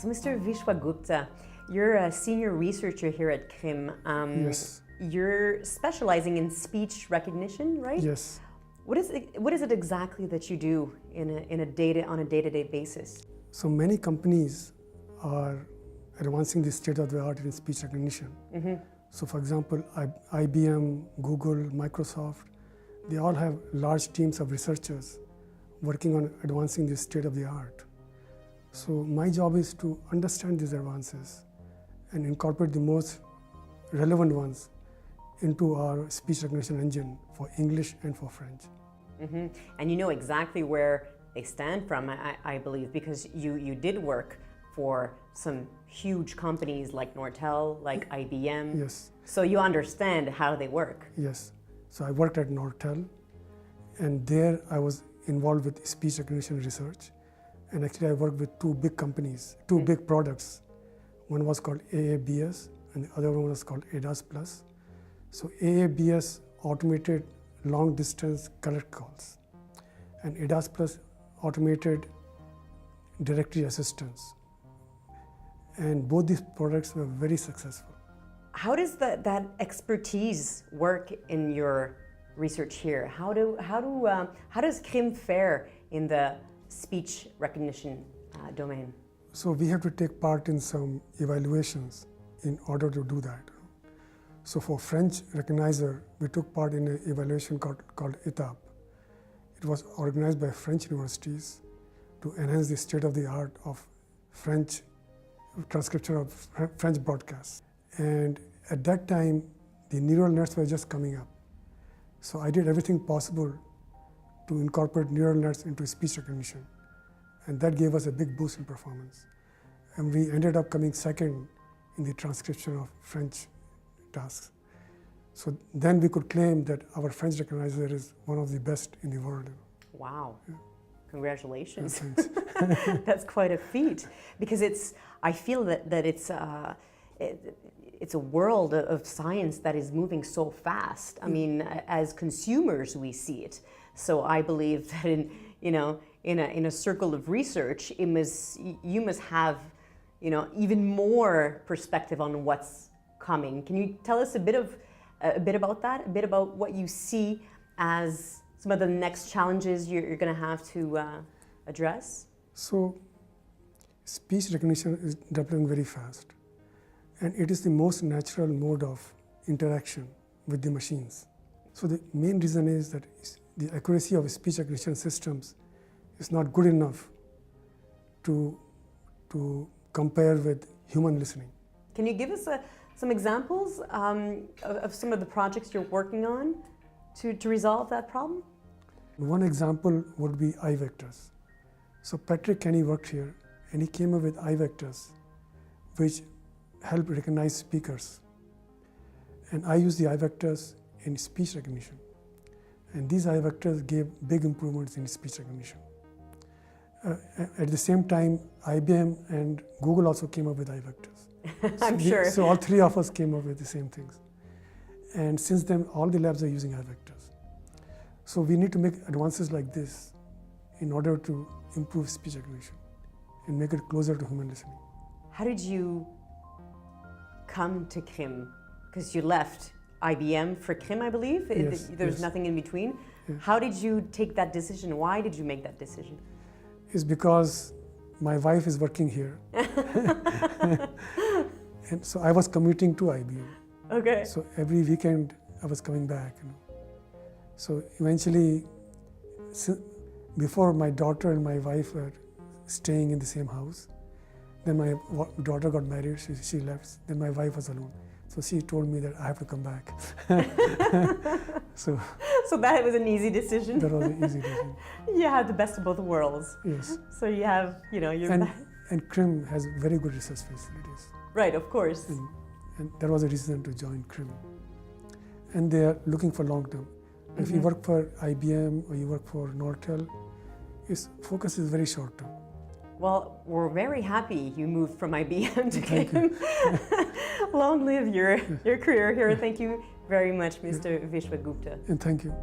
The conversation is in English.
So, Mr. Vishwa Gupta, you're a senior researcher here at CRIM. Yes. You're specializing in speech recognition, right? Yes. What is it exactly that you do on a day-to-day basis? So many companies are advancing the state of the art in speech recognition. Mm-hmm. So for example, IBM, Google, Microsoft, they all have large teams of researchers working on advancing the state of the art. So my job is to understand these advances and incorporate the most relevant ones into our speech recognition engine for English and for French. Mm-hmm. And you know exactly where they stand from, I believe, because you did work for some huge companies like Nortel, like IBM. Yes. So you understand how they work. Yes. So I worked at Nortel, and there I was involved with speech recognition research. And actually I worked with two big companies, two big products. One was called AABS and the other one was called ADAS Plus. So AABS automated long distance collect calls and ADAS Plus automated directory assistance. And both these products were very successful. How does that expertise work in your research here? How does CRIM fare in the speech recognition domain? So we have to take part in some evaluations in order to do that. So for French recognizer, we took part in an evaluation called ETAP. It was organized by French universities to enhance the state of the art of French transcription of French broadcasts. And at that time, the neural nets were just coming up. So I did everything possible to incorporate neural nets into speech recognition. And that gave us a big boost in performance. And we ended up coming second in the transcription of French tasks. So then we could claim that our French recognizer is one of the best in the world. Wow. Yeah. Congratulations. Yeah, thanks. That's quite a feat, because I feel that it's a world of science that is moving so fast. I mean, as consumers, we see it. So I believe that in a circle of research, you must have even more perspective on what's coming. Can you tell us a bit about that? A bit about what you see as some of the next challenges you're going to have to address? So, speech recognition is developing very fast, and it is the most natural mode of interaction with the machines. So the main reason is that the accuracy of speech recognition systems is not good enough to compare with human listening. Can you give us some examples of some of the projects you're working on to resolve that problem? One example would be eye vectors. So Patrick Kenny worked here, and he came up with eye vectors which help recognize speakers. And I use the eye vectors in speech recognition. And these eye vectors gave big improvements in speech recognition. At the same time, IBM and Google also came up with eye vectors. I'm sure. So all three of us came up with the same things. And since then, all the labs are using eye vectors. So we need to make advances like this in order to improve speech recognition and make it closer to human listening. How did you come to CRIM? Because you left IBM for CRIM, I believe. Yes, There's nothing in between. Yeah. How did you take that decision? Why did you make that decision? It's because my wife is working here. And so I was commuting to IBM. Okay. So every weekend I was coming back. So eventually, before my daughter and my wife were staying in the same house, then my daughter got married, she left, then my wife was alone. So she told me that I have to come back. So that was an easy decision. That was an easy decision. You had the best of both worlds. Yes. So you have, And CRIM has very good research facilities. Right, of course. And that was a reason to join CRIM. And they are looking for long term. If you work for IBM or you work for Nortel, its focus is very short term. Well, we're very happy you moved from IBM to Thank CRIM. Long live your career here. Thank you very much, Mr. Vishwa Gupta. And thank you.